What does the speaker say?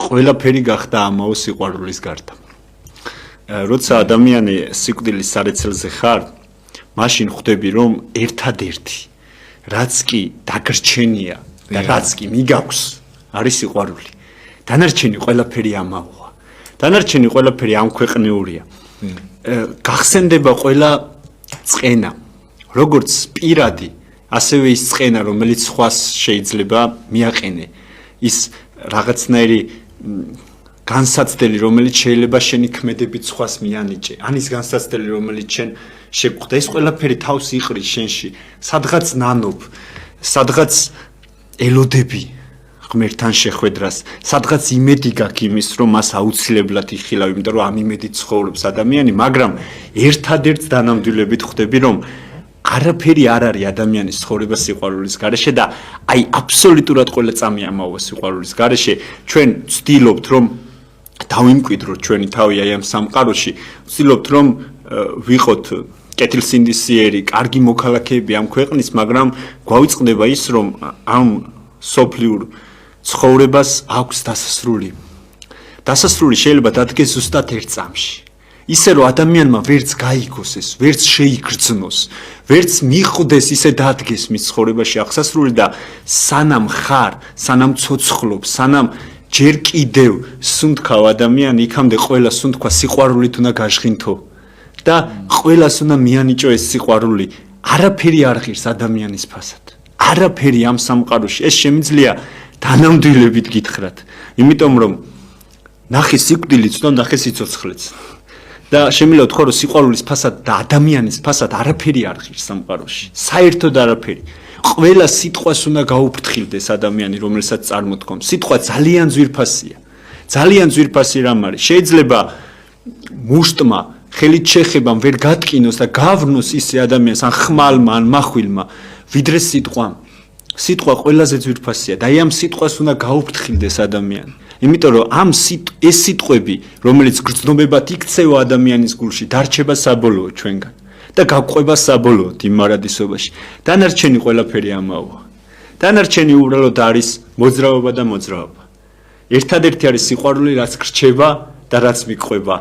ყველაფერი გახდა ამაო სიყვარულის გარდა. როცა ადამიანი სიკვდილის სარეცელზე ხარ, მაშინ ხვდები, რომ ერთადერთი რაც კი დაგრჩენია და რაც კი მიგაქვს, არის სიყვარული. დანარჩენი ყველაფერი ამაოა. დანარჩენი ყველაფერი ამქვეყნიურია. გახსენდება ყველა წყენა, როგორც პირადი, ასევე ის წყენა, რომელიც სხვას შეიძლება მიაყენე. ის რაღაცნაირი განსაცდელი, რომელიც შეიძლება შენი ქმედებით სხვას მიანიჭე. ან ის განსაცდელი, რომელიც შენ შეგხვდა, ეს ყველაფერი თავს იყრის შენში. სადღაც ნანობ, სადღაც ელოდები ღმერთთან შეხვედრას, სადღაც იმედი გაქვს იმის, რომ მას აუცილებლად იხილავ, იმიტომ რომ ამ იმედით ცხოვრობს ადამიანი, მაგრამ ერთადერთს დანამდვილებით ხვდები, რომ არაფერი არ არის ადამიანის ცხოვრება სიყვარულის გარეშე და აი აბსოლუტურად ყველა წამი ამაოა სიყვარულის გარეშე. ჩვენ ვცდილობთ, რომ დავიმკვიდროთ ჩვენი თავი აი ამ სამყაროში, ვცდილობთ, რომ ვიყოთ კეთილსინდისიერი, კარგი მოქალაქეები ამ ქვეყნის, მაგრამ გვავიწყდება ის, რომ ამ სოფლიურ ცხოვრებას აქვს დასასრული. დასასრული შეიძლება დადგეს ზუსტად ერთ წამში. ისე რომ ადამიანმა ვერც გაიგოს ეს, ვერც შეიგრძნოს, ვერც მიხვდეს ისე დადგეს მის ცხოვრებაში აღსასრული და სანამ ხარ, სანამ ცოცხლობ, სანამ ჯერ კიდევ სუნთქავ ადამიანი, იქამდე ყველა სუნთქვა სიყვარულით უნდა გაჟღინთო და ყველას უნდა მიანიჭო ეს სიყვარული. არაფერი არ ღირს ადამიანის ფასად. არაფერი ამ სამყაროში. ეს შემიძლია დანამდვილებით გითხრათ. იმიტომ რომ ნახე სიკვდილიც და ნახე სიცოცხლეც. და შემიძლია ვთქვა, რომ სიყვარულის ფასად და ადამიანის ფასად არაფერი არ ღირს სამყაროში. საერთოდ არაფერი. ყველა სიტყვას უნდა გაუფრთხილდეს ადამიანი, რომელსაც წარმოთქვამს. სიტყვა ძალიან ძვირფასია. ძალიან ძვირფასი რამ არის. შეიძლება მუშტმა, ხელით შეხებამ ვერ გატკინოს და გავნოს ისე ადამიანს, ან ხმალმა, ან מחვილმა, ვიდრე სიტყვამ. სიტყვა ყველაზე ძვირფასია და აი ამ სიტყვას უნდა გაუფრთხილდეს ადამიანი. იმიტომ რომ ეს სიტყვები, რომელიც გრძნობებად იქცევა ადამიანის გულში, დარჩება საბოლოოდ ჩვენგან და გაგვყვება საბოლოოდ იმ მარადისობაში. დანარჩენი ყველაფერი ამაოა. დანარჩენი უბრალოდ არის მოძრაობა და მოძრაობა. ერთადერთი არის სიყვარული, რაც გრჩება და რაც მიყვება.